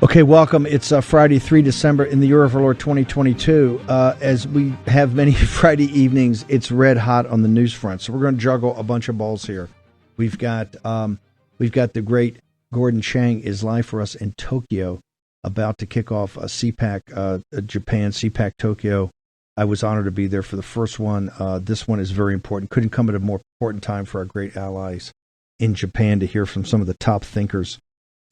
Okay, welcome. It's Friday, 3 December in the year of our Lord 2022. As we have many Friday evenings, it's red hot on the news front. So we're going to juggle a bunch of balls here. We've got the great Gordan Chang is live for us in Tokyo, about to kick off a CPAC Japan, CPAC Tokyo. I was honored to be there for the first one. This one is very important. Couldn't come at a more important time for our great allies in Japan to hear from some of the top thinkers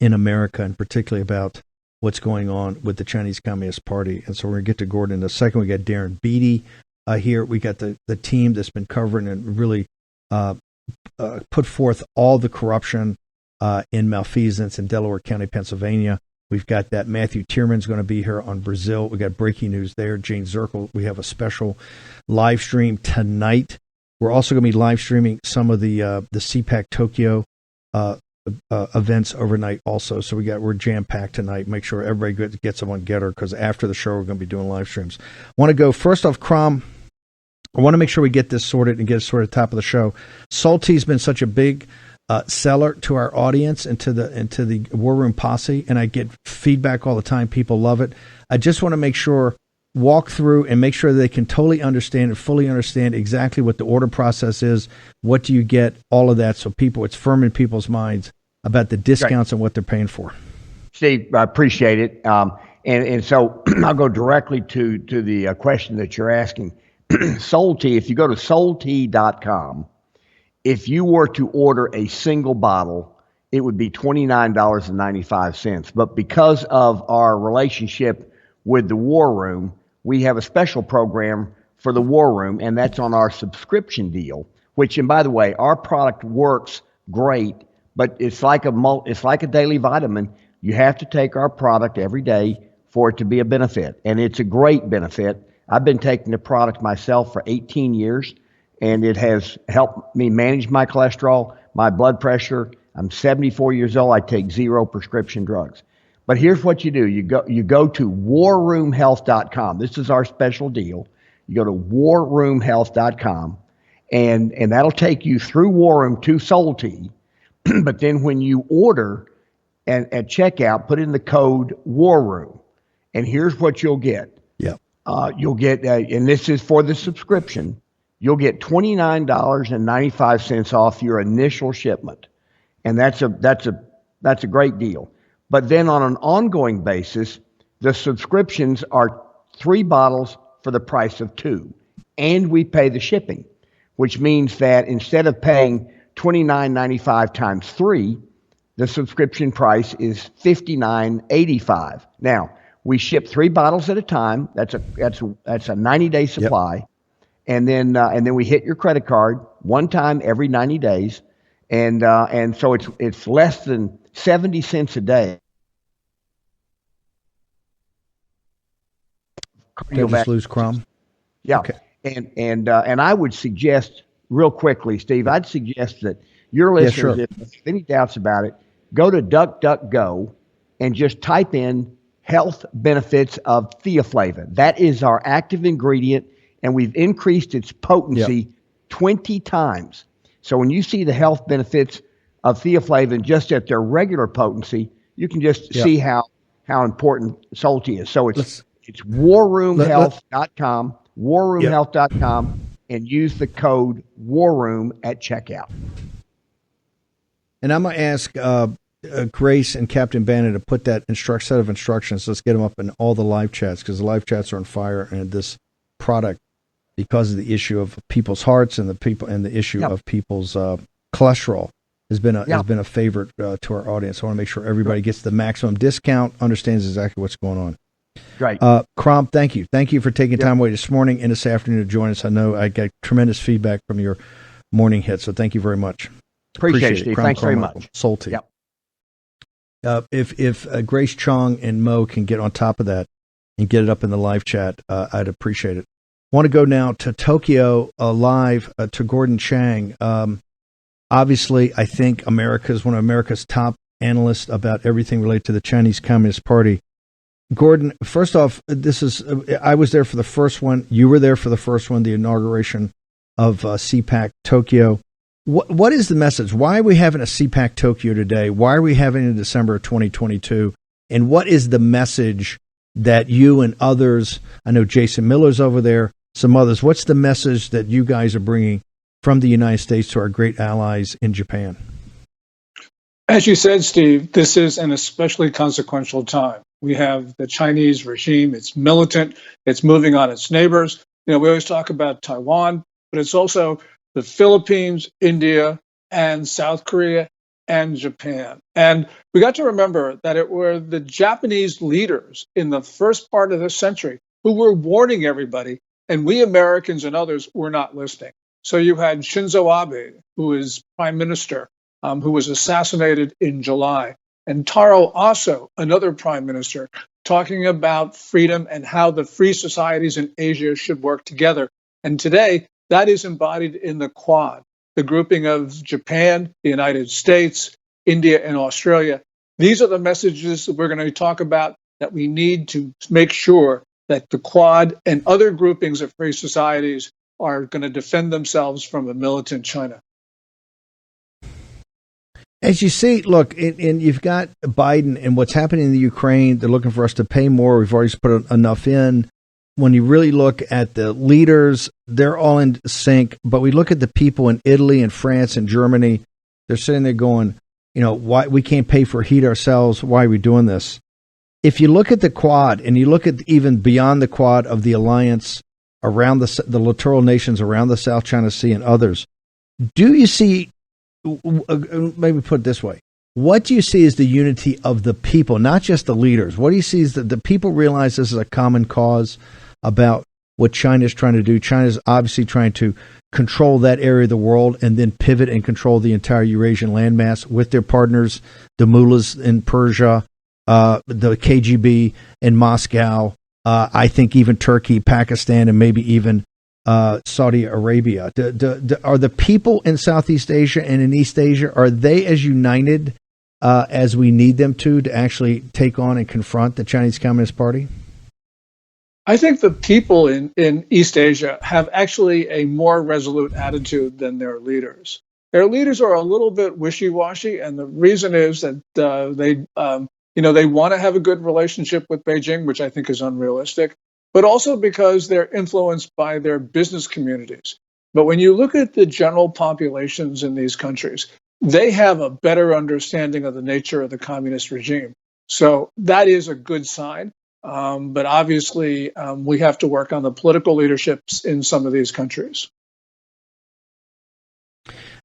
in America, and particularly about what's going on with the Chinese Communist Party. And so we're going to get to Gordan in a second. We got Darren Beattie here. We got the team that's been covering and really put forth all the corruption in malfeasance in Delaware County, Pennsylvania. We've got that. Matthew Tyrmand's going to be here on Brazil. We got breaking news there. Jane Zirkle. We have a special live stream tonight. We're also going to be live streaming some of the CPAC Tokyo events overnight also. So we're jam-packed tonight. Make sure everybody gets them on Getter, because after the show we're going to be doing live streams. I want to go first off, Crom. I want to make sure we get this sorted and get it sorted at the top of the show. Salty's been such a big seller to our audience and to the War Room posse, and I get feedback all the time. People love it. I just want to make sure, walk through and make sure they can totally understand and fully understand exactly what the order process is. What do you get? All of that, so it's firm in people's minds about the discounts and what they're paying for. Steve, I appreciate it. And so I'll go directly to the question that you're asking. Salty, if you go to salty.com, if you were to order a single bottle, it would be $29.95. But because of our relationship with the War Room, we have a special program for the War Room, and that's on our subscription deal, which, and by the way, our product works great, but it's like a daily vitamin. You have to take our product every day for it to be a benefit, and it's a great benefit. I've been taking the product myself for 18 years, and it has helped me manage my cholesterol, my blood pressure. I'm 74 years old. I take 0 prescription drugs. But here's what you do. You go to warroomhealth.com. This is our special deal. You go to warroomhealth.com, and that'll take you through War Room to Salty. But then when you order and at checkout, put in the code War Room, and here's what you'll get. Yep. You'll get, and this is for the subscription, you'll get $29.95 off your initial shipment, and that's a great deal. But then on an ongoing basis, the subscriptions are 3 bottles for the price of 2, and we pay the shipping, which means that instead of paying $29.95 times 3, the subscription price is $59.85. Now, we ship 3 bottles at a time. That's a 90-day supply. Yep. And then we hit your credit card one time every 90 days. And so it's less than 70 cents a day. Did I just lose Crom? Yeah. Okay. And I would suggest, real quickly, Steve, I'd suggest that your listeners, if you have any doubts about it, go to DuckDuckGo and just type in health benefits of theaflavin. That is our active ingredient, and we've increased its potency 20 times. So when you see the health benefits of theaflavin just at their regular potency, you can just see how important Salty is. So it's warroomhealth.com, warroomhealth.com, and use the code WARROOM at checkout. And I'm going to ask Grace and Captain Bannon to put that set of instructions. Let's get them up in all the live chats, because the live chats are on fire, and this product, because of the issue of people's hearts and the issue of people's cholesterol, has been a favorite to our audience. I want to make sure everybody gets the maximum discount, understands exactly what's going on. Great. Crom, thank you. Thank you for taking time away this morning and this afternoon to join us. I know I got tremendous feedback from your morning hit, so thank you very much. Appreciate it, Steve. Thanks very much. Salty. Yep. If Grace, Chang, and Mo can get on top of that and get it up in the live chat, I'd appreciate it. I want to go now to Tokyo live to Gordan Chang. Obviously, I think America is one of America's top analysts about everything related to the Chinese Communist Party. Gordan, first off, I was there for the first one. You were there for the first one, the inauguration of CPAC Tokyo. What is the message? Why are we having a CPAC Tokyo today? Why are we having it in December of 2022? And what is the message that you and others, I know Jason Miller's over there, some others, what's the message that you guys are bringing from the United States to our great allies in Japan? As you said, Steve, this is an especially consequential time. We have the Chinese regime. It's militant. It's moving on its neighbors. We always talk about Taiwan, but it's also the Philippines, India, and South Korea, and Japan. And we got to remember that it were the Japanese leaders in the first part of this century who were warning everybody, and we Americans and others were not listening. So you had Shinzo Abe, who is prime minister, who was assassinated in July, and Taro Aso, another prime minister, talking about freedom and how the free societies in Asia should work together. And today, that is embodied in the Quad, the grouping of Japan, the United States, India, and Australia. These are the messages that we're going to talk about, that we need to make sure that the Quad and other groupings of free societies are going to defend themselves from a militant China. As you see, look, and you've got Biden and what's happening in the Ukraine. They're looking for us to pay more. We've already put enough in. When you really look at the leaders, they're all in sync. But we look at the people in Italy and France and Germany. They're sitting there going, why we can't pay for heat ourselves? Why are we doing this? If you look at the Quad and you look at even beyond the Quad of the alliance around the littoral nations around the South China Sea and others, do you see? Maybe put it this way. What do you see as the unity of the people, not just the leaders? What do you see is that the people realize this is a common cause about what China is trying to do? China is obviously trying to control that area of the world and then pivot and control the entire Eurasian landmass with their partners, the mullahs in Persia, the KGB in Moscow, I think even Turkey, Pakistan, and maybe even Saudi Arabia. Are the people in Southeast Asia and in East Asia, are they as united as we need them to actually take on and confront the Chinese Communist Party? I think the people in East Asia have actually a more resolute attitude than their leaders. Their leaders are a little bit wishy-washy, and the reason is that they want to have a good relationship with Beijing, which I think is unrealistic, but also because they're influenced by their business communities. But when you look at the general populations in these countries, they have a better understanding of the nature of the communist regime. So that is a good sign. But obviously, we have to work on the political leaderships in some of these countries.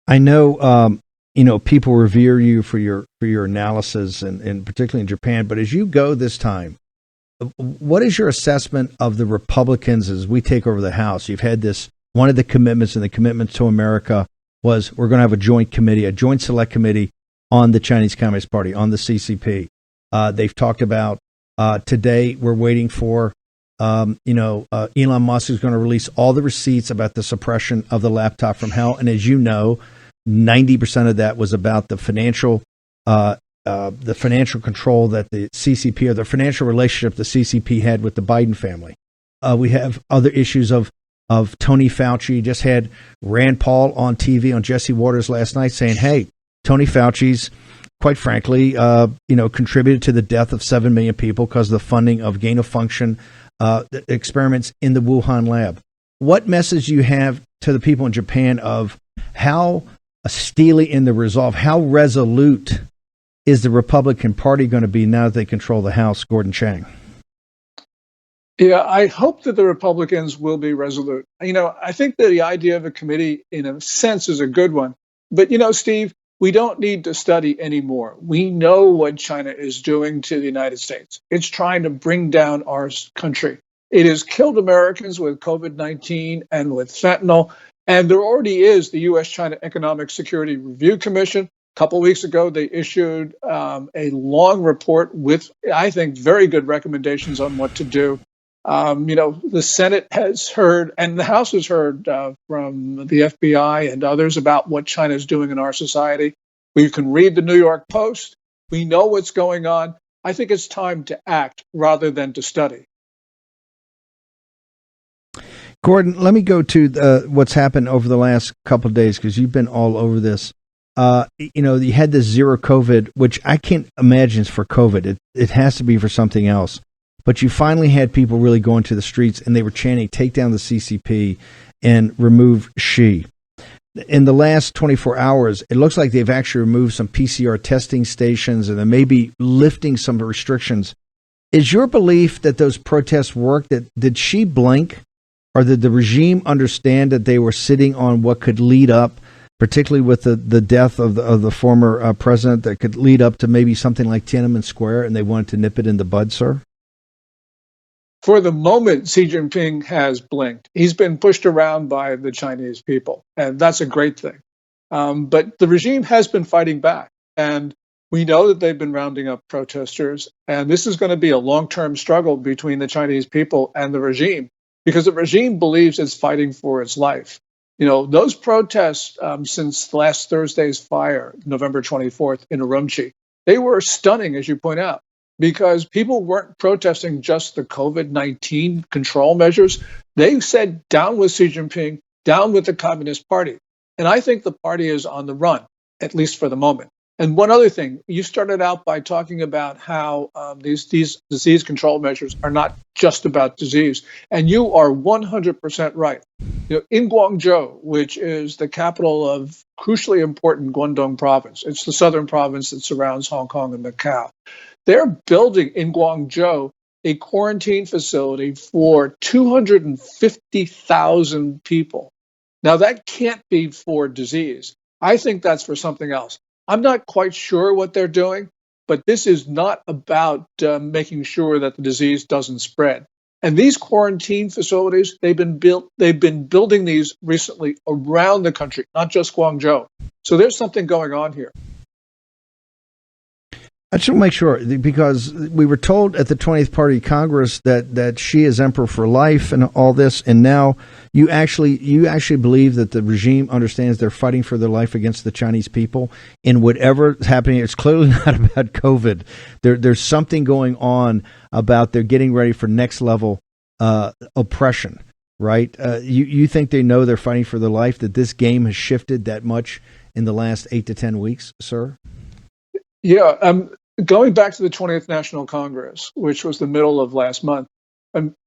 I know, people revere you for your analysis, and particularly in Japan. But as you go this time, what is your assessment of the Republicans as we take over the House? You've had this, one of the commitments, and the commitment to America was we're going to have a joint committee, a joint select committee on the Chinese Communist Party, on the CCP. They've talked about today we're waiting for, Elon Musk is going to release all the receipts about the suppression of the laptop from hell. And as you know, 90% of that was about the financial control that the CCP, or the financial relationship the CCP had with the Biden family. We have other issues of Tony Fauci. Just had Rand Paul on TV on Jesse Waters last night saying, hey, Tony Fauci's, quite frankly, contributed to the death of 7 million people because of the funding of gain-of-function experiments in the Wuhan lab. What message do you have to the people in Japan of how steely in the resolve, how resolute is the Republican Party going to be now that they control the House, Gordan Chang? Yeah, I hope that the Republicans will be resolute. I think that the idea of a committee, in a sense, is a good one. But, Steve, we don't need to study anymore. We know what China is doing to the United States. It's trying to bring down our country. It has killed Americans with COVID-19 and with fentanyl. And there already is the U.S.-China Economic Security Review Commission. A couple of weeks ago, they issued a long report with, I think, very good recommendations on what to do. The Senate has heard, and the House has heard from the FBI and others about what China is doing in our society. We can read the New York Post. We know what's going on. I think it's time to act rather than to study. Gordan, let me go to what's happened over the last couple of days, because you've been all over this. You had this zero COVID, which I can't imagine is for COVID. It has to be for something else. But you finally had people really going to the streets, and they were chanting, take down the CCP and remove Xi. In the last 24 hours, it looks like they've actually removed some PCR testing stations, and they may be lifting some restrictions. Is your belief that those protests worked? Did Xi blink, or did the regime understand that they were sitting on what could lead up, particularly with the death of the former president, that could lead up to maybe something like Tiananmen Square, and they wanted to nip it in the bud, sir? For the moment, Xi Jinping has blinked. He's been pushed around by the Chinese people, and that's a great thing. But the regime has been fighting back, and we know that they've been rounding up protesters, and this is going to be a long-term struggle between the Chinese people and the regime, because the regime believes it's fighting for its life. Those protests since last Thursday's fire, November 24th in Urumqi, they were stunning, as you point out, because people weren't protesting just the COVID-19 control measures. They said, down with Xi Jinping, down with the Communist Party. And I think the party is on the run, at least for the moment. And one other thing, you started out by talking about how these disease control measures are not just about disease. And you are 100% right. In Guangzhou, which is the capital of crucially important Guangdong province, it's the southern province that surrounds Hong Kong and Macau. They're building in Guangzhou a quarantine facility for 250,000 people. Now, that can't be for disease. I think that's for something else. I'm not quite sure what they're doing, but this is not about making sure that the disease doesn't spread. And these quarantine facilities, they've been building these recently around the country, not just Guangzhou. So there's something going on here. I just want to make sure, because we were told at the 20th Party Congress that Xi is emperor for life and all this, and now you actually believe that the regime understands they're fighting for their life against the Chinese people, and whatever is happening, it's clearly not about COVID. There's something going on about they're getting ready for next level oppression, right? You think they know they're fighting for their life, that this game has shifted that much in the last 8 to 10 weeks, sir? Yeah, going back to the 20th National Congress, which was the middle of last month,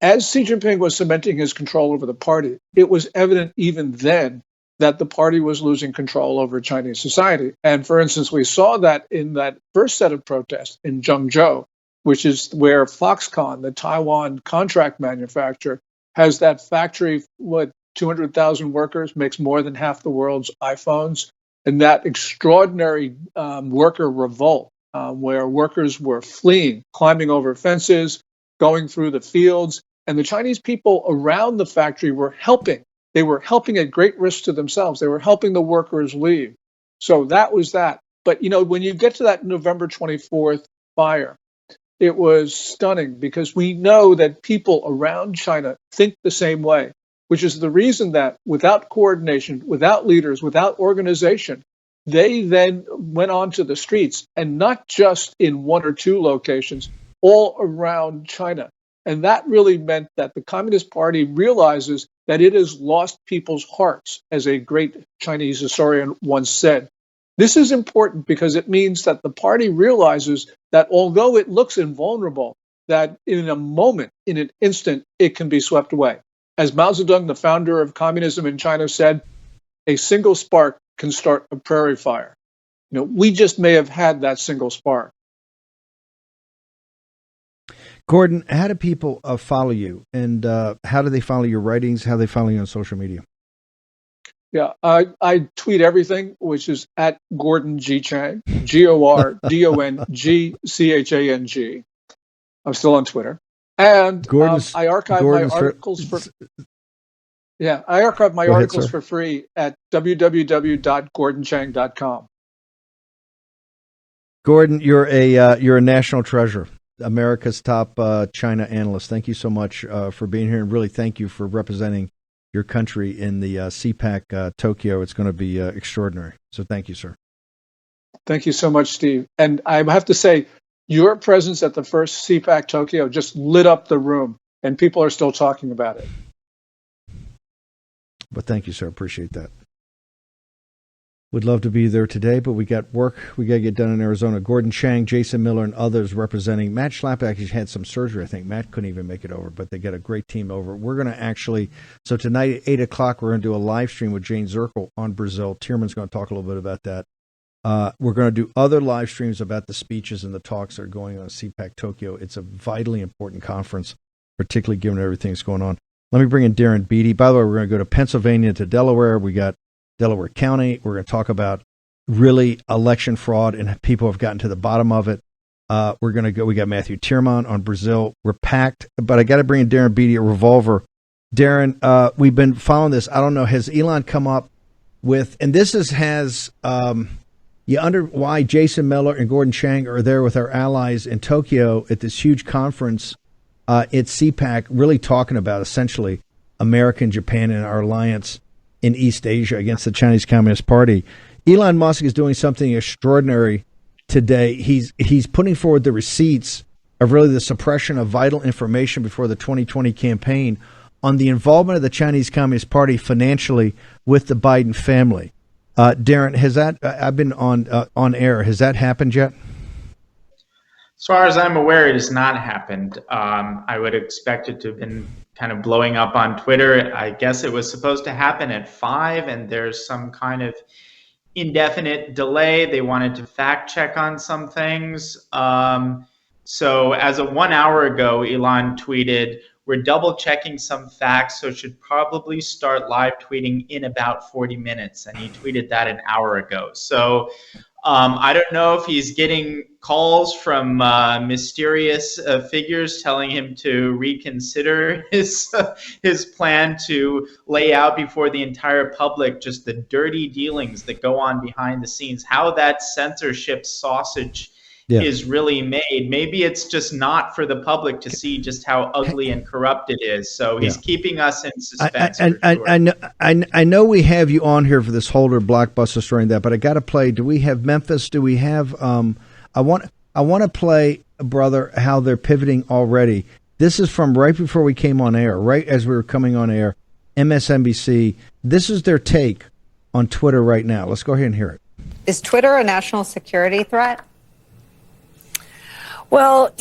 as Xi Jinping was cementing his control over the party, it was evident even then that the party was losing control over Chinese society. And for instance, we saw that in that first set of protests in Zhengzhou, which is where Foxconn, the Taiwan contract manufacturer, has that factory with 200,000 workers, makes more than half the world's iPhones. And that extraordinary worker revolt, where workers were fleeing, climbing over fences, going through the fields, and the Chinese people around the factory were helping. They were helping at great risk to themselves. They were helping the workers leave. So that was that. But, when you get to that November 24th fire, it was stunning, because we know that people around China think the same way, which is the reason that without coordination, without leaders, without organization, they then went onto the streets, and not just in one or two locations, all around China. And that really meant that the Communist Party realizes that it has lost people's hearts, as a great Chinese historian once said. This is important because it means that the party realizes that although it looks invulnerable, that in a moment, in an instant, it can be swept away. As Mao Zedong, the founder of communism in China, said, a single spark can start a prairie fire. We just may have had that single spark. Gordan, how do people follow you, and how do they follow your writings? How do they follow you on social media? Yeah, I tweet everything, which is at Gordan G. Chang, GORDONGCHANG. I'm still on Twitter. And I archive my articles for... Yeah, I archive my articles for free at www.gordanchang.com. Gordan, you're a national treasure, America's top China analyst. Thank you so much for being here, and really thank you for representing your country in the CPAC Tokyo. It's going to be extraordinary. So thank you, sir. Thank you so much, Steve. And I have to say, your presence at the first CPAC Tokyo just lit up the room, and people are still talking about it. But thank you, sir. Appreciate that. Would love to be there today, but we got work we got to get done in Arizona. Gordan, Chang, Jason Miller, and others representing. Matt Schlapp actually had some surgery, I think. Matt couldn't even make it over, but they got a great team over. We're going to actually, so tonight at 8 o'clock, we're going to do a live stream with Jane Zirkle on Brazil. Tyrmand's going to talk a little bit about that. We're going to do other live streams about the speeches and the talks that are going on at CPAC Tokyo. It's a vitally important conference, particularly given everything that's going on. Let me bring in Darren Beattie. By the way, we're going to go to Pennsylvania, to Delaware. We got Delaware County. We're going to talk about really election fraud and people have gotten to the bottom of it. We're going to go. We got Matthew Tyrmand on Brazil. We're packed, but I got to bring in Darren Beattie, a revolver. Darren, we've been following this. I don't know. Has Elon come up with, and this has you under why Jason Miller and Gordan Chang are there with our allies in Tokyo at this huge conference at CPAC, really talking about essentially America and Japan and our alliance in East Asia against the Chinese Communist Party. Elon Musk is doing something extraordinary today. He's putting forward the receipts of really the suppression of vital information before the 2020 campaign on the involvement of the Chinese Communist Party financially with the Biden family. Darren, has that? I've been on air. Has that happened yet? As far as I'm aware, it has not happened. I would expect it to have been kind of blowing up on Twitter. I guess it was supposed to happen at 5, and there's some kind of indefinite delay. They wanted to fact check on some things. So as of 1 hour ago, Elon tweeted, "We're double checking some facts, so should probably start live tweeting in about 40 minutes. And he tweeted that an hour ago. So I don't know if he's getting calls from mysterious figures telling him to reconsider his plan to lay out before the entire public just the dirty dealings that go on behind the scenes, how that censorship sausage is really made. Maybe it's just not for the public to see just how ugly and corrupt it is. So he's keeping us in suspense. I know we have you on here for this Holder blockbuster story and that, but I got to play. Do we have Memphis? Do we have? I want to play, brother, how they're pivoting already. This is from right before we came on air, right as we were coming on air. MSNBC. This is their take on Twitter right now. Let's go ahead and hear it. Is Twitter a national security threat? Well,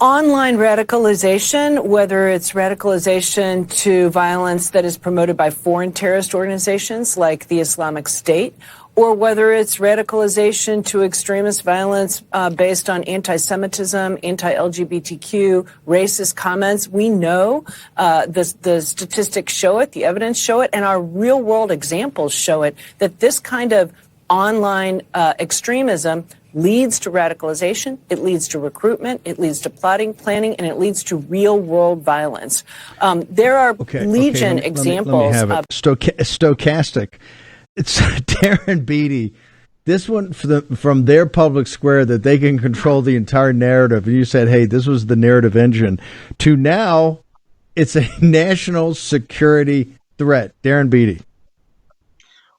online radicalization, whether it's radicalization to violence that is promoted by foreign terrorist organizations like the Islamic State, or whether it's radicalization to extremist violence based on anti-Semitism, anti-LGBTQ, racist comments, we know the statistics show it, the evidence show it, and our real-world examples show it, that this kind of online extremism leads to radicalization, it leads to recruitment, it leads to plotting, planning, and it leads to real-world violence. There are legion examples. Let me have it. Stochastic. It's Darren Beattie. This one from their public square that they can control the entire narrative. And you said, hey, this was the narrative engine. To now, it's a national security threat. Darren Beattie.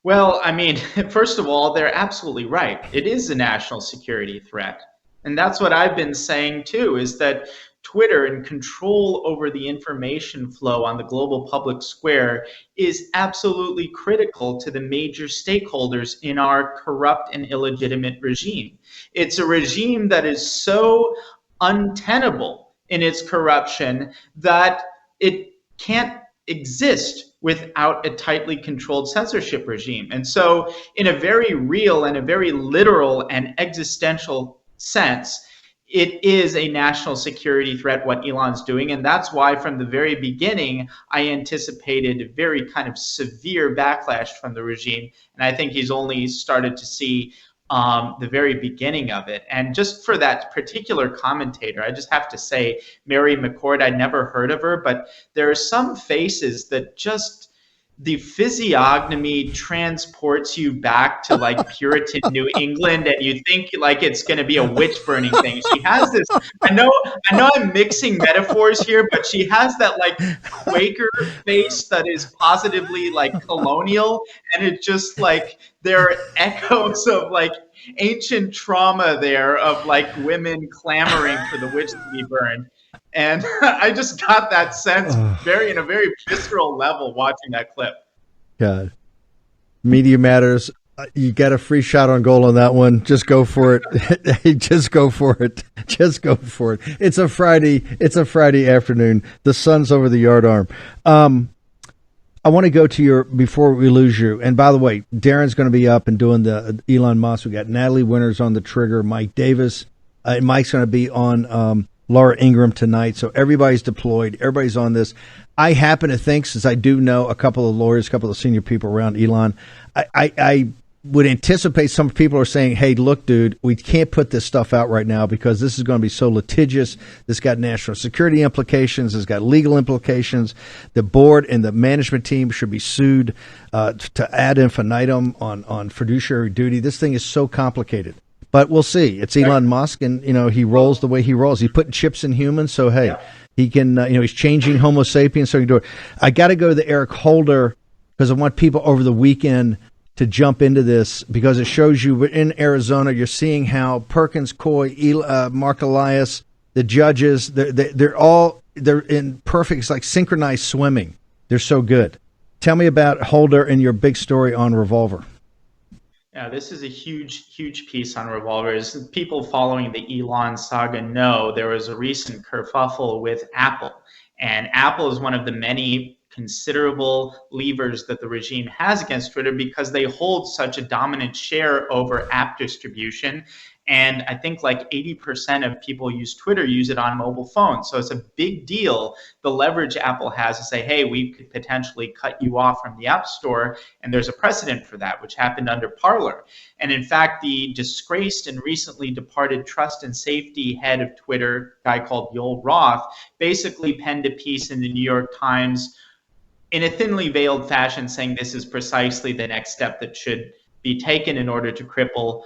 Well, I mean, first of all, they're absolutely right. It is a national security threat. And that's what I've been saying, too, is that Twitter and control over the information flow on the global public square is absolutely critical to the major stakeholders in our corrupt and illegitimate regime. It's a regime that is so untenable in its corruption that it can't exist without a tightly controlled censorship regime. And so in a very real and a very literal and existential sense, it is a national security threat what Elon's doing. And that's why from the very beginning, I anticipated a very kind of severe backlash from the regime. And I think he's only started to see the very beginning of it. And just for that particular commentator, I just have to say, Mary McCord, I'd never heard of her, but there are some faces that just, the physiognomy transports you back to like Puritan New England, and you think like it's going to be a witch burning thing. She has this, I know I'm mixing metaphors here, but she has that like Quaker face that is positively like colonial, and it just like, there are echoes of like ancient trauma there of like women clamoring for the witch to be burned. And I just got that sense in a very visceral level watching that clip. God. Media Matters. You got a free shot on goal on that one. Just go for it. Just go for it. Just go for it. It's a Friday. It's a Friday afternoon. The sun's over the yard arm. I want to go to your, before we lose you. And by the way, Darren's going to be up and doing the Elon Musk. We got Natalie Winters on the trigger, Mike Davis. Mike's going to be on Laura Ingraham tonight. So everybody's deployed. Everybody's on this. I happen to think, since I do know a couple of lawyers, a couple of senior people around Elon, I would anticipate some people are saying, hey, look, dude, we can't put this stuff out right now because this is going to be so litigious. This got national security implications. It's got legal implications. The board and the management team should be sued to ad infinitum on fiduciary duty. This thing is so complicated. But we'll see. It's Elon Musk, and, he rolls the way he rolls. He's putting chips in humans, so, hey, he can, he's changing Homo sapiens, so he can do it. I got to go to the Eric Holder because I want people over the weekend to jump into this, because it shows you in Arizona, you're seeing how Perkins Coie, Mark Elias, the judges, they're in perfect, it's like synchronized swimming. They're so good. Tell me about Holder and your big story on Revolver. Yeah, this is a huge piece on Revolvers. People following the Elon saga know there was a recent kerfuffle with Apple, and Apple is one of the many considerable levers that the regime has against Twitter because they hold such a dominant share over app distribution. And I think like 80% of people use Twitter use it on mobile phones. So it's a big deal, the leverage Apple has to say, hey, we could potentially cut you off from the App Store. And there's a precedent for that, which happened under Parler. And in fact, the disgraced and recently departed trust and safety head of Twitter, a guy called Yoel Roth, basically penned a piece in the New York Times in a thinly veiled fashion saying this is precisely the next step that should be taken in order to cripple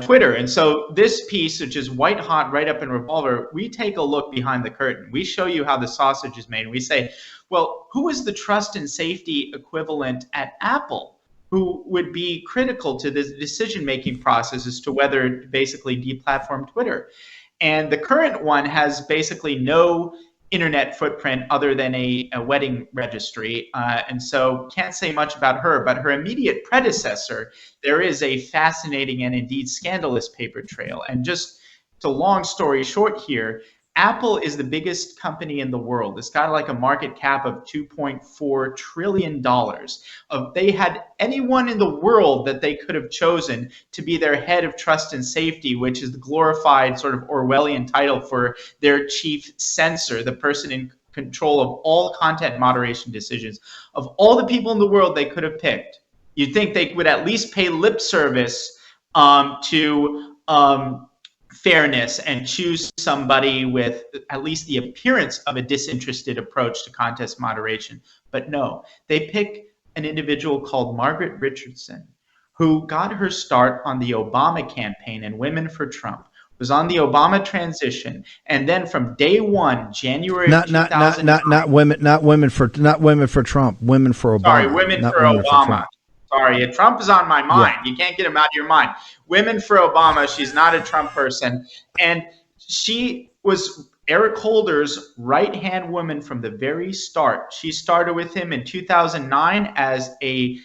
Twitter. And so this piece, which is white hot right up in Revolver, we take a look behind the curtain. We show you how the sausage is made. We say, well, who is the trust and safety equivalent at Apple who would be critical to the decision-making process as to whether to basically deplatform Twitter? And the current one has basically no internet footprint other than a wedding registry. And so can't say much about her, but her immediate predecessor, there is a fascinating and indeed scandalous paper trail. And just to long story short here, Apple is the biggest company in the world. It's got like a market cap of $2.4 trillion. They had anyone in the world that they could have chosen to be their head of trust and safety, which is the glorified sort of Orwellian title for their chief censor, the person in control of all content moderation decisions. Of all the people in the world they could have picked, you'd think they would at least pay lip service to fairness and choose somebody with at least the appearance of a disinterested approach to contest moderation. But no, they pick an individual called Margaret Richardson, who got her start on the Obama campaign and Women for Trump, was on the Obama transition, and then from day one, January 2009, not women for Trump, women for Obama. Sorry, women for Obama. Sorry, Trump is on my mind. Yeah. You can't get him out of your mind. Women for Obama. She's not a Trump person. And she was Eric Holder's right-hand woman from the very start. She started with him in 2009 as a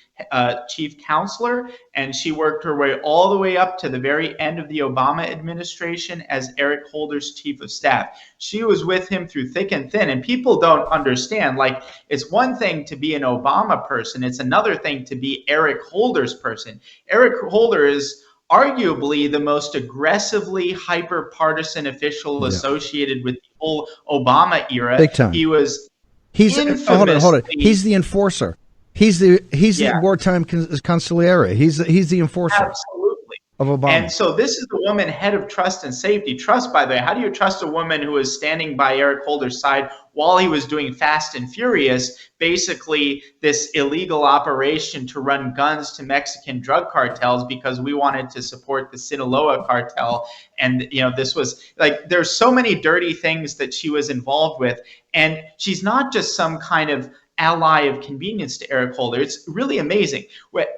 chief counselor, and she worked her way all the way up to the very end of the Obama administration as Eric Holder's chief of staff. She was with him through thick and thin, and people don't understand. Like, it's one thing to be an Obama person. It's another thing to be Eric Holder's person. Eric Holder is arguably the most aggressively hyper-partisan official associated with the whole Obama era. Big time. He's hold on. He's the enforcer. He's the wartime consigliere. He's the enforcer. Absolutely. Of Obama. And so this is the woman head of trust and safety. Trust, by the way, how do you trust a woman who was standing by Eric Holder's side while he was doing Fast and Furious, basically this illegal operation to run guns to Mexican drug cartels because we wanted to support the Sinaloa cartel? And, this was like, there's so many dirty things that she was involved with. And she's not just some kind of ally of convenience to Eric Holder. It's really amazing.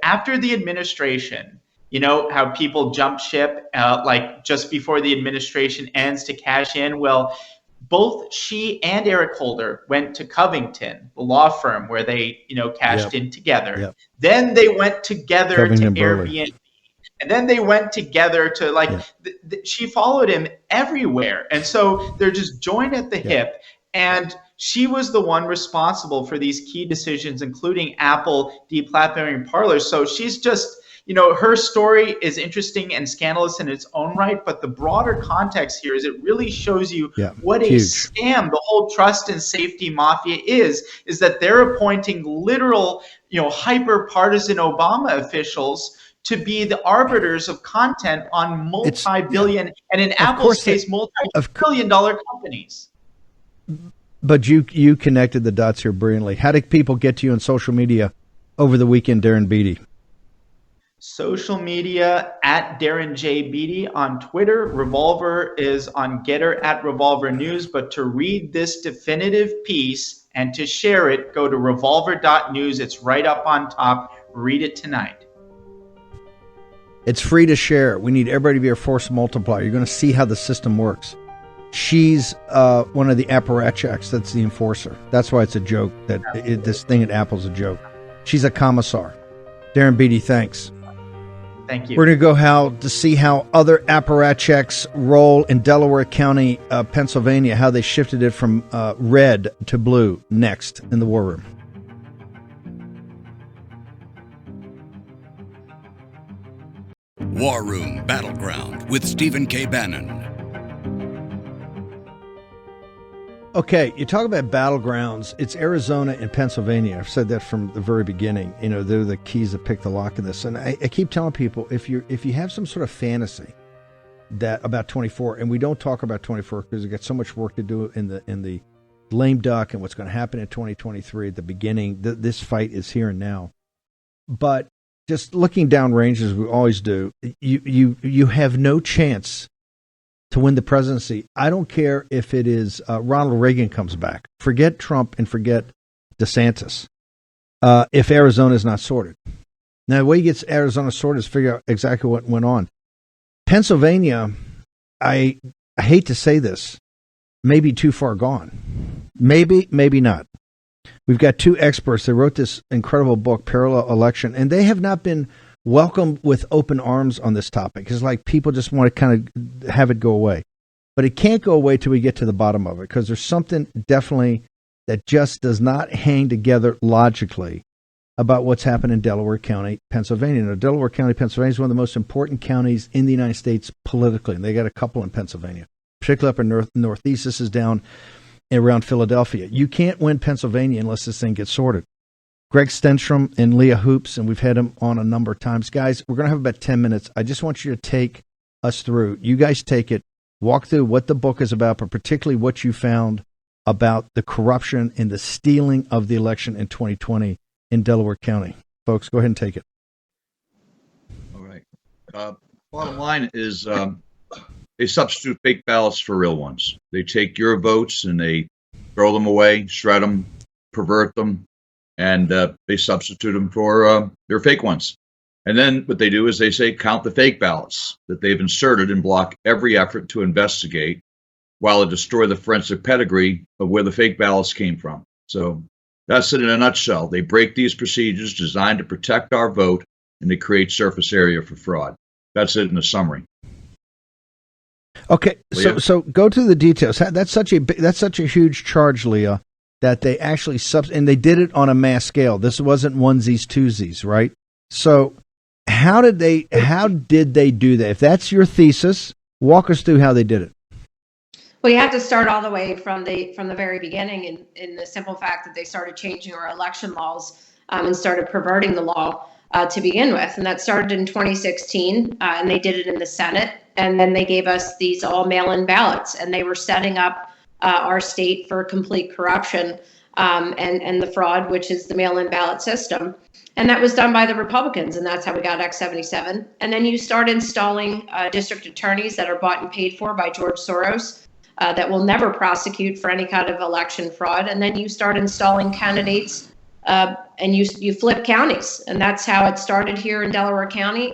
After the administration, how people jump ship like just before the administration ends to cash in. Well, both she and Eric Holder went to Covington, the law firm where they, cashed in together. Yep. Then they went together Covington to Burley. Airbnb. And then they went together to she followed him everywhere. And so they're just joined at the hip. And she was the one responsible for these key decisions, including Apple deplatforming Parler. So she's just, her story is interesting and scandalous in its own right. But the broader context here is it really shows you what a scam the whole trust and safety mafia is that they're appointing literal, hyper-partisan Obama officials to be the arbiters of content on multi-billion, and in Apple's case, multi-billion-dollar companies. But you connected the dots here brilliantly. How did people get to you on social media over the weekend, Darren Beattie? Social media at Darren J. Beattie on Twitter. Revolver is on Getter at Revolver News. But to read this definitive piece and to share it, go to revolver.news. It's right up on top. Read it tonight. It's free to share. We need everybody to be a force multiplier. You're going to see how the system works. She's one of the apparatchiks. That's the enforcer. That's why it's a joke. This thing at Apple's a joke. She's a commissar. Darren Beattie, thanks. Thank you. We're going to go to see how other apparatchiks roll in Delaware County, Pennsylvania, how they shifted it from red to blue next in the War Room. War Room Battleground with Stephen K. Bannon. Okay, you talk about battlegrounds. It's Arizona and Pennsylvania. I've said that from the very beginning. They're the keys that pick the lock in this. And I keep telling people, if you have some sort of fantasy that about 24, and we don't talk about 24 because we've got so much work to do in the lame duck and what's going to happen in 2023 at the beginning. This fight is here and now. But just looking down range as we always do, you have no chance to win the presidency. I don't care if it is Ronald Reagan comes back. Forget Trump and forget DeSantis. If Arizona is not sorted. Now, the way he gets Arizona sorted is figure out exactly what went on. Pennsylvania, I hate to say this, may be too far gone. Maybe not. We've got two experts. They wrote this incredible book, Parallel Election, and they have not been welcomed with open arms on this topic. It's like people just want to kind of have it go away. But it can't go away till we get to the bottom of it, because there's something definitely that just does not hang together logically about what's happened in Delaware County, Pennsylvania. Now, Delaware County, Pennsylvania is one of the most important counties in the United States politically, and they got a couple in Pennsylvania, particularly up in Northeast. This is down around Philadelphia. You can't win Pennsylvania unless this thing gets sorted. Greg Stenstrom and Leah Hoops, and we've had him on a number of times. Guys, we're going to have about 10 minutes. I just want you to take us through. You guys take it, walk through what the book is about, but particularly what you found about the corruption and the stealing of the election in 2020 in Delaware County. Folks, go ahead and take it. All right. Bottom line is they substitute fake ballots for real ones. They take your votes and they throw them away, shred them, pervert them, and they substitute them for their fake ones. And then what they do is they say count the fake ballots that they've inserted and block every effort to investigate, while they destroy the forensic pedigree of where the fake ballots came from. So that's it in a nutshell. They break these procedures designed to protect our vote, and they create surface area for fraud. That's it in a summary. Okay, Leah? so go to the details. That's such a huge charge, Leah, that they actually and they did it on a mass scale. This wasn't onesies, twosies, right? So how did they do that? If that's your thesis, walk us through how they did it. Well, you have to start all the way from the very beginning, in the simple fact that they started changing our election laws and started perverting the law to begin with. And that started in 2016, and they did it in the Senate. And then they gave us these all mail-in ballots, and they were setting up our state for complete corruption and the fraud, which is the mail-in ballot system. And that was done by the Republicans, and that's how we got X-77. And then you start installing district attorneys that are bought and paid for by George Soros that will never prosecute for any kind of election fraud. And then you start installing candidates and you flip counties. And that's how it started here in Delaware County.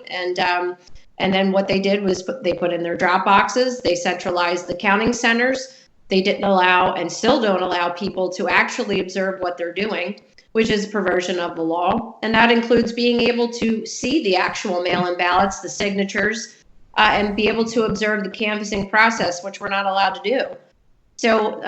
And then what they did was they put in their drop boxes. They centralized the counting centers. They didn't allow and still don't allow people to actually observe what they're doing, which is a perversion of the law. And that includes being able to see the actual mail-in ballots, the signatures, and be able to observe the canvassing process, which we're not allowed to do. So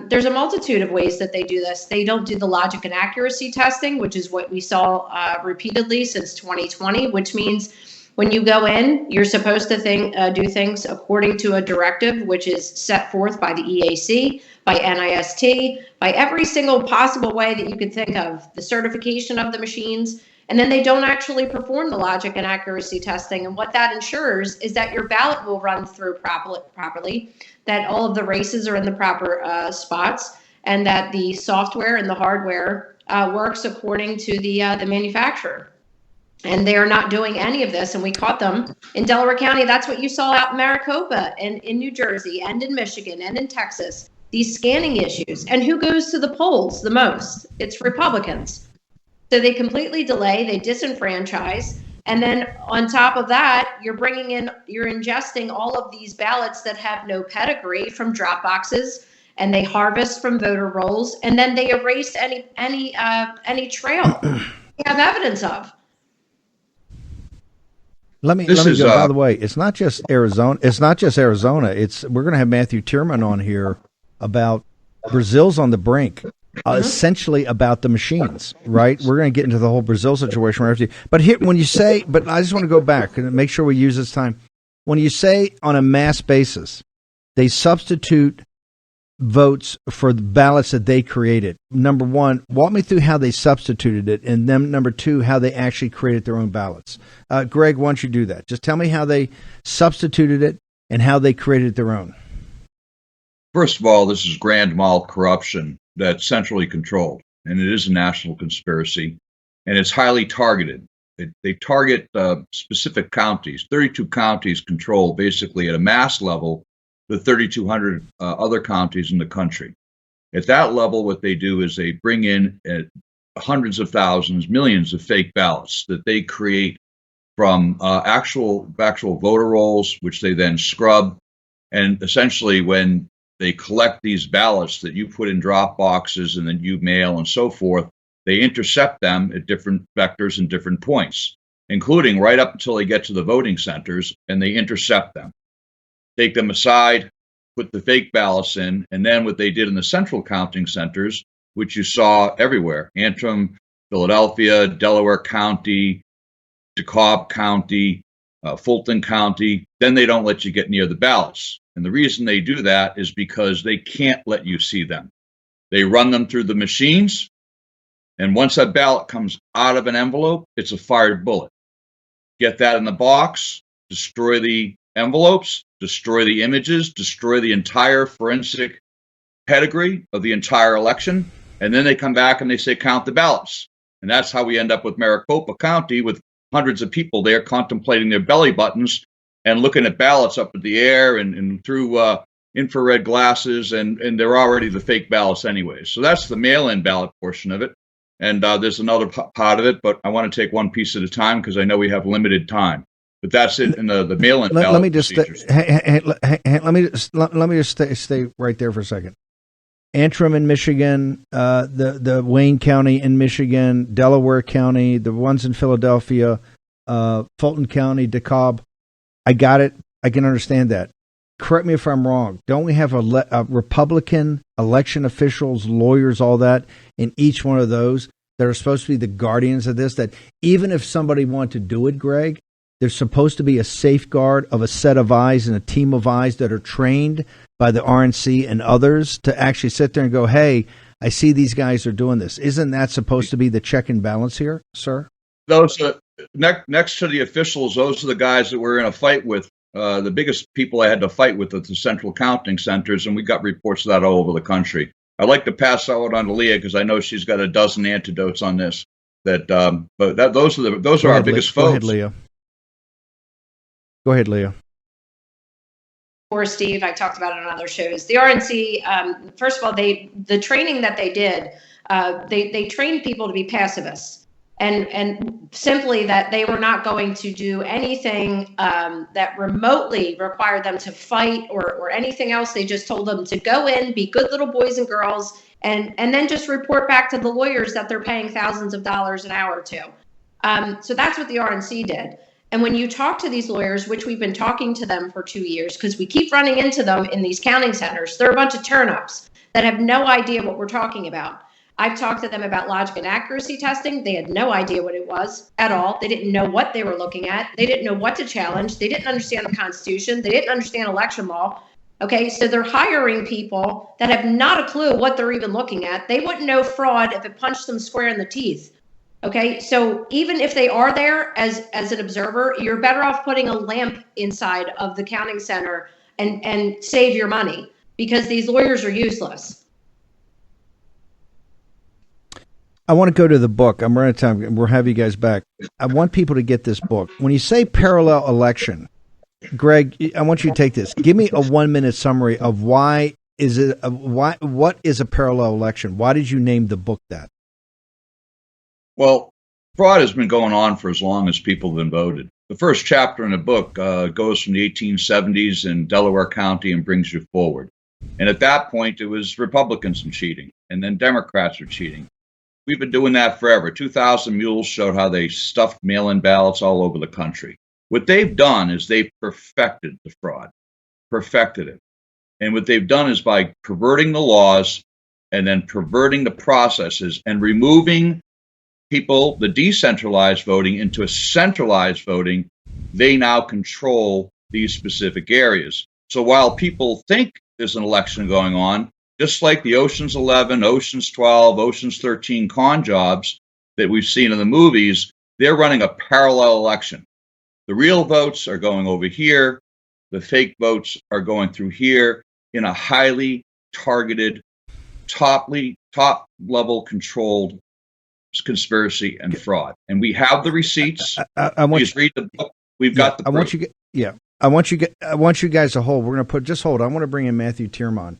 there's a multitude of ways that they do this. They don't do the logic and accuracy testing, which is what we saw repeatedly since 2020, which means when you go in, you're supposed to do things according to a directive, which is set forth by the EAC, by NIST, by every single possible way that you could think of, the certification of the machines. And then they don't actually perform the logic and accuracy testing. And what that ensures is that your ballot will run through properly, that all of the races are in the proper spots, and that the software and the hardware works according to the manufacturer. And they are not doing any of this. And we caught them in Delaware County. That's what you saw out in Maricopa and in New Jersey and in Michigan and in Texas, these scanning issues. And who goes to the polls the most? It's Republicans. So they completely delay, they disenfranchise. And then on top of that, you're ingesting all of these ballots that have no pedigree from drop boxes, and they harvest from voter rolls, and then they erase any trail they have evidence of. Let me go. By the way, it's not just Arizona. We're going to have Matthew Tyrmand on here about Brazil's on the brink. Essentially about the machines, right? We're going to get into the whole Brazil situation. But here, I just want to go back and make sure we use this time. When you say on a mass basis, they substitute votes for the ballots that they created. Number one, walk me through how they substituted it, and then number two, how they actually created their own ballots. Greg, why don't you do that? Just tell me how they substituted it and how they created their own. First of all, this is grand mal corruption that's centrally controlled, and it is a national conspiracy, and it's highly targeted. They target specific counties. 32 counties control, basically at a mass level, the 3,200 other counties in the country. At that level, what they do is they bring in hundreds of thousands, millions of fake ballots that they create from actual voter rolls, which they then scrub. And essentially, when they collect these ballots that you put in drop boxes and then you mail and so forth, they intercept them at different vectors and different points, including right up until they get to the voting centers, and they intercept them, take them aside, put the fake ballots in, and then what they did in the central counting centers, which you saw everywhere, Antrim, Philadelphia, Delaware County, DeKalb County, Fulton County, then they don't let you get near the ballots. And the reason they do that is because they can't let you see them. They run them through the machines, and once that ballot comes out of an envelope, it's a fired bullet. Get that in the box, destroy the envelopes, destroy the images, destroy the entire forensic pedigree of the entire election, and then they come back and they say, count the ballots. And that's how we end up with Maricopa County with hundreds of people there contemplating their belly buttons and looking at ballots up in the air and through infrared glasses, and they're already the fake ballots anyway. So that's the mail-in ballot portion of it. And there's another part of it, but I want to take one piece at a time because I know we have limited time. But that's it in the mail-in ballot. Let me just let me just stay right there for a second. Antrim in Michigan, the Wayne County in Michigan, Delaware County, the ones in Philadelphia, Fulton County, DeKalb. I got it. I can understand that. Correct me if I'm wrong. Don't we have a Republican election officials, lawyers, all that in each one of those that are supposed to be the guardians of this? That even if somebody wanted to do it, Greg, there's supposed to be a safeguard of a set of eyes and a team of eyes that are trained by the RNC and others to actually sit there and go, hey, I see these guys are doing this. Isn't that supposed to be the check and balance here, sir? Those next to the officials, those are the guys that we're in a fight with. The biggest people I had to fight with at the central counting centers, and we got reports of that all over the country. I'd like to pass out on to Leah because I know she's got a dozen antidotes on this. Those are our biggest foes. Go ahead, Leah. Go ahead, Leah. Or Steve, I talked about it on other shows. The RNC, first of all, the training that they did, they trained people to be pacifists. and simply that they were not going to do anything that remotely required them to fight or anything else. They just told them to go in, be good little boys and girls, and then just report back to the lawyers that they're paying thousands of dollars an hour to. So that's what the RNC did. And when you talk to these lawyers, which we've been talking to them for 2 years, because we keep running into them in these counting centers, they're a bunch of turnips that have no idea what we're talking about. I've talked to them about logic and accuracy testing. They had no idea what it was at all. They didn't know what they were looking at. They didn't know what to challenge. They didn't understand the Constitution. They didn't understand election law. Okay, so they're hiring people that have not a clue what they're even looking at. They wouldn't know fraud if it punched them square in the teeth. Okay, so even if they are there as an observer, you're better off putting a lamp inside of the counting center and save your money, because these lawyers are useless. I want to go to the book. I'm running out of time. We'll have you guys back. I want people to get this book. When you say parallel election, Greg, I want you to take this. Give me a 1-minute summary of what is a parallel election? Why did you name the book that? Well, fraud has been going on for as long as people have been voted. The first chapter in the book goes from the 1870s in Delaware County and brings you forward. And at that point, it was Republicans and cheating, and then Democrats are cheating. We've been doing that forever. 2,000 Mules showed how they stuffed mail-in ballots all over the country. What they've done is they've perfected the fraud, perfected it. And what they've done is by perverting the laws and then perverting the processes and removing people, the decentralized voting, into a centralized voting, they now control these specific areas. So while people think there's an election going on, just like the Ocean's 11, Ocean's 12, Ocean's 13 con jobs that we've seen in the movies, they're running a parallel election. The real votes are going over here. The fake votes are going through here in a highly targeted, top-level controlled conspiracy and fraud. And we have the receipts. I want Please read the book. We've got the proof. I want you guys to hold. We're going to just hold. I want to bring in Matthew Tyrmand.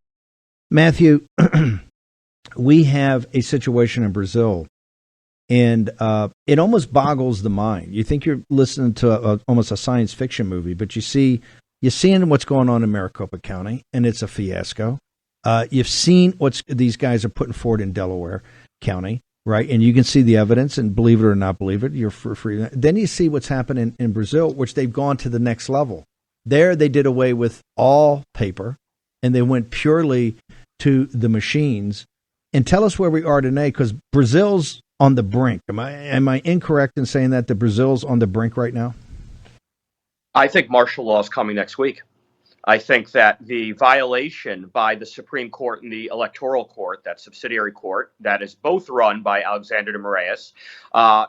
Matthew, we have a situation in Brazil, and it almost boggles the mind. You think you're listening to almost a science fiction movie, but you're seeing what's going on in Maricopa County, and it's a fiasco. You've seen what these guys are putting forward in Delaware County, right? And you can see the evidence, and believe it or not believe it, you're free. Then you see what's happening in Brazil, which they've gone to the next level. There, they did away with all paper, and they went purely to the machines. And tell us where we are today, because Brazil's on the brink. Am I incorrect in saying that the Brazil's on the brink right now? I think martial law is coming next week. I think that the violation by the Supreme Court and the Electoral Court, that subsidiary court that is both run by Alexander de Moraes,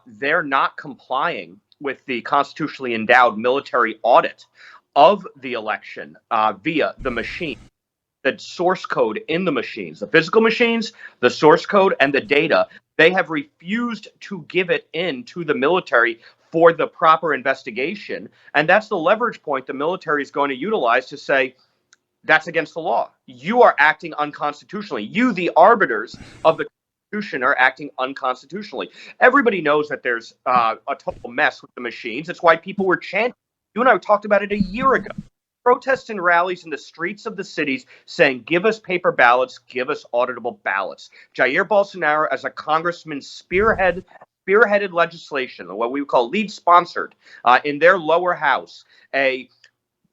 they're not complying with the constitutionally endowed military audit of the election via the machine. The source code in the machines, the physical machines, the source code, and the data, they have refused to give it in to the military for the proper investigation. And that's the leverage point the military is going to utilize to say, that's against the law. You are acting unconstitutionally. You, the arbiters of the Constitution, are acting unconstitutionally. Everybody knows that there's a total mess with the machines. That's why people were chanting. You and I talked about it a year ago. Protests and rallies in the streets of the cities saying, give us paper ballots, give us auditable ballots. Jair Bolsonaro, as a congressman, spearheaded legislation, what we would call lead sponsored, in their lower house,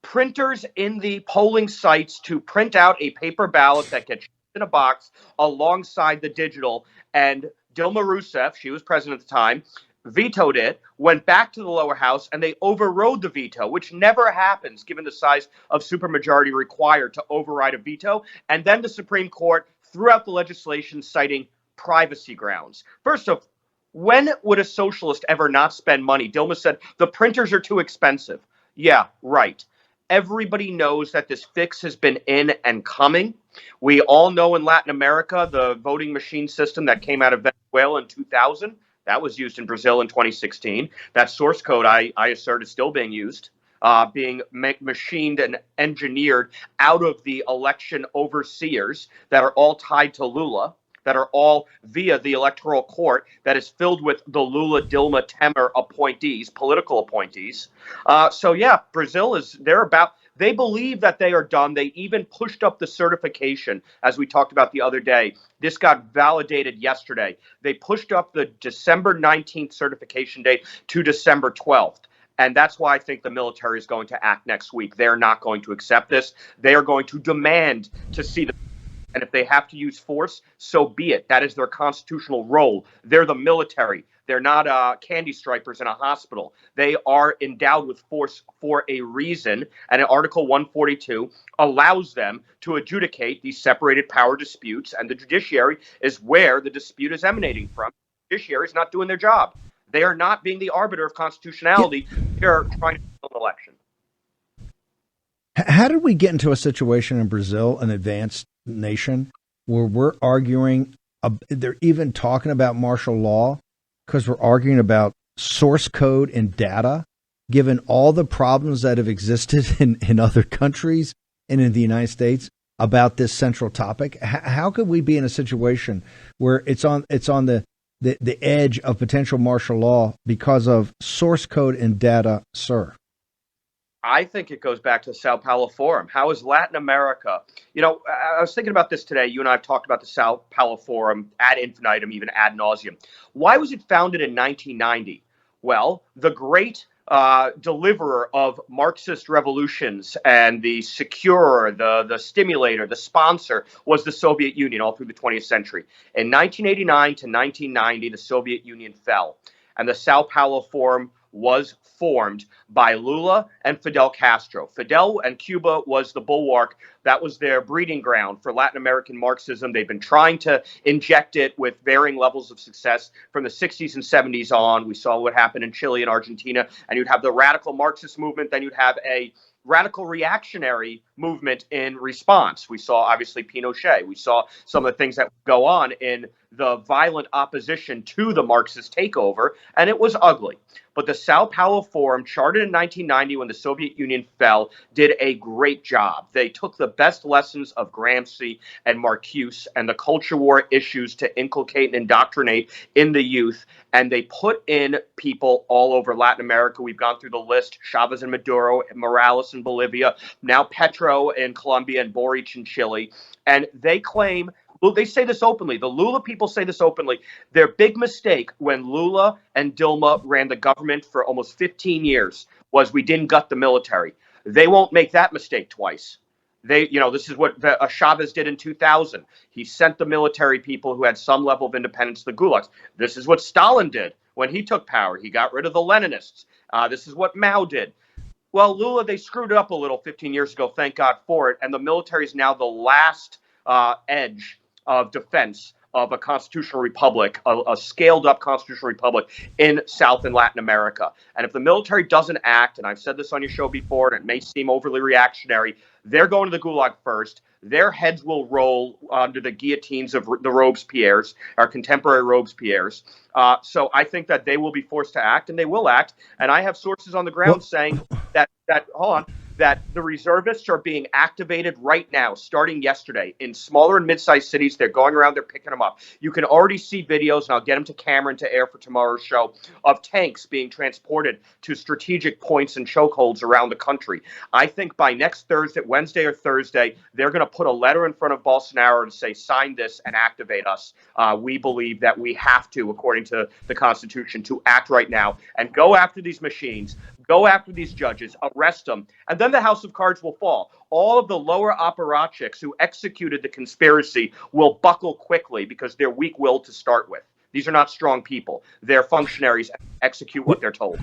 printers in the polling sites to print out a paper ballot that gets in a box alongside the digital. And Dilma Rousseff, she was president at the time, vetoed it, went back to the lower house, and they overrode the veto, which never happens given the size of supermajority required to override a veto. And then the Supreme Court threw out the legislation citing privacy grounds. First off, when would a socialist ever not spend money? Dilma said, the printers are too expensive. Yeah, right. Everybody knows that this fix has been in and coming. We all know in Latin America, the voting machine system that came out of Venezuela in 2000, that was used in Brazil in 2016. That source code, I assert, is still being used, being machined and engineered out of the election overseers that are all tied to Lula. that are all via the electoral court that is filled with the Lula, Dilma, Temer appointees, political appointees. So yeah, Brazil they believe that they are done. They even pushed up the certification, as we talked about the other day. This got validated yesterday. They pushed up the December 19th certification date to December 12th. And that's why I think the military is going to act next week. They're not going to accept this. They are going to demand to see the. And if they have to use force, so be it. That is their constitutional role. They're the military. They're not candy stripers in a hospital. They are endowed with force for a reason. And Article 142 allows them to adjudicate these separated power disputes. And the judiciary is where the dispute is emanating from. The judiciary is not doing their job. They are not being the arbiter of constitutionality. They're trying to kill an election. How did we get into a situation in Brazil, an advanced nation, where we're arguing, they're even talking about martial law because we're arguing about source code and data, given all the problems that have existed in other countries and in the United States about this central topic? How could we be in a situation where it's on the edge of potential martial law because of source code and data, sir? I think it goes back to the Sao Paulo Forum. How is Latin America? I was thinking about this today. You and I have talked about the Sao Paulo Forum ad infinitum, even ad nauseum. Why was it founded in 1990? Well, the great deliverer of Marxist revolutions and the securer, the stimulator, the sponsor was the Soviet Union all through the 20th century. In 1989 to 1990, the Soviet Union fell, and the Sao Paulo Forum was formed by Lula and Fidel Castro. Fidel and Cuba was the bulwark. That was their breeding ground for Latin American Marxism. They've been trying to inject it with varying levels of success from the 60s and 70s on. We saw what happened in Chile and Argentina, and you'd have the radical Marxist movement, then you'd have a radical reactionary movement in response. We saw, obviously, Pinochet. We saw some of the things that go on in the violent opposition to the Marxist takeover, and it was ugly. But the Sao Paulo Forum, chartered in 1990 when the Soviet Union fell, did a great job. They took the best lessons of Gramsci and Marcuse and the culture war issues to inculcate and indoctrinate in the youth, and they put in people all over Latin America. We've gone through the list: Chavez and Maduro, Morales in Bolivia, now Petro in Colombia, and Boric in Chile. And they claim, they say this openly, the Lula people say this openly, their big mistake when Lula and Dilma ran the government for almost 15 years was we didn't gut the military. They won't make that mistake twice. This is what Chavez did in 2000. He sent the military people who had some level of independence to the gulags. This is what Stalin did when he took power. He got rid of the Leninists. This is what Mao did. Well, Lula, they screwed it up a little 15 years ago. Thank God for it. And the military is now the last edge of defense of a constitutional republic, a scaled-up constitutional republic in South and Latin America. And if the military doesn't act, and I've said this on your show before, and it may seem overly reactionary, they're going to the gulag first. Their heads will roll under the guillotines of the Robespierres, our contemporary Robespierres. So I think that they will be forced to act, and they will act. And I have sources on the ground saying that the reservists are being activated right now, starting yesterday, in smaller and mid-sized cities. They're going around, they're picking them up. You can already see videos, and I'll get them to camera and to air for tomorrow's show, of tanks being transported to strategic points and chokeholds around the country. I think by next Wednesday or Thursday, they're going to put a letter in front of Bolsonaro and say, sign this and activate us. We believe that we have to, according to the Constitution, to act right now and go after these machines, go after these judges, arrest them, and then the house of cards will fall. All of the lower apparatchiks who executed the conspiracy will buckle quickly because they're weak-willed to start with. These are not strong people. They're functionaries and execute what they're told.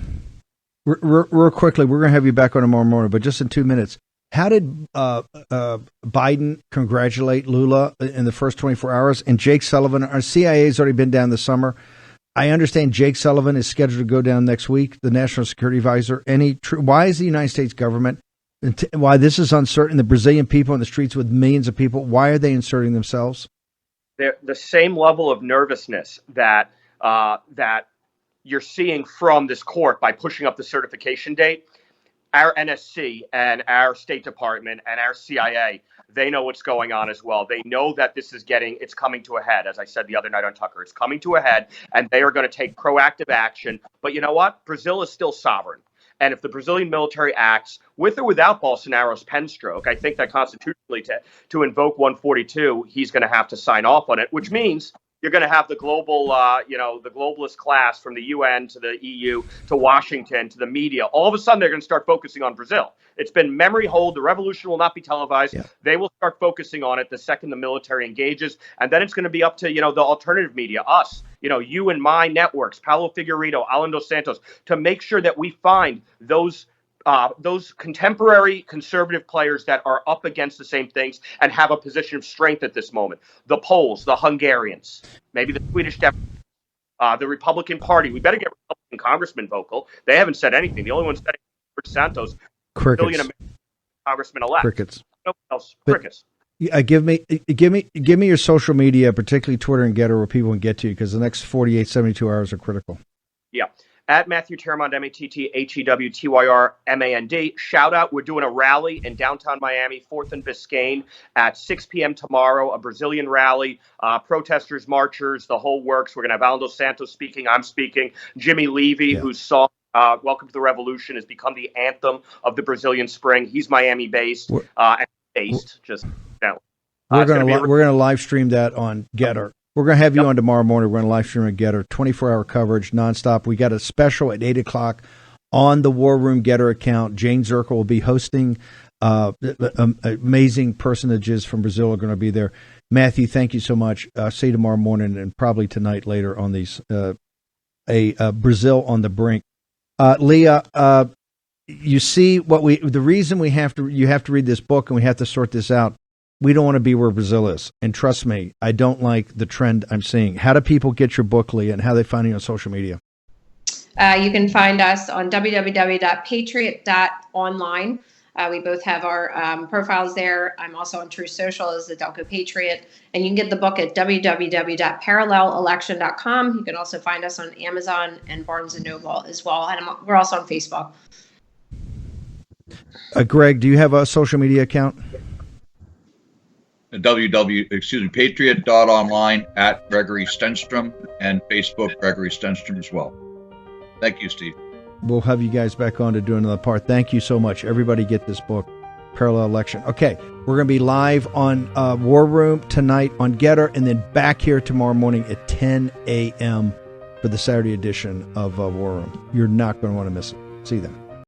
Real quickly, we're going to have you back on tomorrow morning, but just in 2 minutes, how did Biden congratulate Lula in the first 24 hours? And Jake Sullivan, our CIA's already been down this summer. I understand Jake Sullivan is scheduled to go down next week, the National Security Advisor. Why is the United States government, why this is uncertain, the Brazilian people in the streets with millions of people, why are they inserting themselves? They're the same level of nervousness that you're seeing from this court by pushing up the certification date. Our NSC and our State Department and our CIA, they know what's going on as well. They know that it's coming to a head. As I said the other night on Tucker, it's coming to a head, and they are going to take proactive action. But you know what? Brazil is still sovereign. And if the Brazilian military acts with or without Bolsonaro's pen stroke, I think that constitutionally to invoke 142, he's going to have to sign off on it, which means you're going to have the global, the globalist class from the UN to the EU to Washington to the media. All of a sudden, they're going to start focusing on Brazil. It's been memory hold. The revolution will not be televised. Yeah. They will start focusing on it the second the military engages. And then it's going to be up to, the alternative media, us, you and my networks, Paulo Figueiredo, Alan Dos Santos, to make sure that we find those contemporary conservative players that are up against the same things and have a position of strength at this moment. The Poles, the Hungarians, maybe the Swedish the Republican Party. We better get Republican congressmen vocal. They haven't said anything. The only one said is Santos, Crickets. Congressman-elect. Crickets. No one else. Crickets. Give me your social media, particularly Twitter and Getter, where people can get to you, because the next 48, 72 hours are critical. Yeah. At Matthew Tyrmand, MATTHEWTYRMAND. Shout out. We're doing a rally in downtown Miami, 4th and Biscayne at 6 p.m. tomorrow, a Brazilian rally, protesters, marchers, the whole works. We're going to have Alan Dos Santos speaking. I'm speaking. Jimmy Levy, whose song Welcome to the Revolution has become the anthem of the Brazilian spring. He's Miami-based and based. We're going to live stream that on Getter. We're going to have you on tomorrow morning. We're going to live stream at Getter, 24-hour coverage, nonstop. We got a special at 8 o'clock on the War Room Getter account. Jane Zirkle will be hosting. Amazing personages from Brazil are going to be there. Matthew, thank you so much. See you tomorrow morning and probably tonight later on these Brazil on the Brink. Leah, you see the reason you have to read this book and we have to sort this out. We don't want to be where Brazil is. And trust me, I don't like the trend I'm seeing. How do people get your book, Leah, and how they find you on social media? You can find us on www.patriot.online. We both have our profiles there. I'm also on True Social as the Delco Patriot. And you can get the book at www.parallelelection.com. You can also find us on Amazon and Barnes & Noble as well. And we're also on Facebook. Greg, do you have a social media account? Patriot.online at Gregory Stenstrom and Facebook Gregory Stenstrom as well. Thank you, Steve. We'll have you guys back on to do another part. Thank you so much. Everybody get this book, Parallel Election. Okay, we're going to be live on War Room tonight on Getter, and then back here tomorrow morning at 10 a.m. for the Saturday edition of War Room. You're not going to want to miss it. See you then.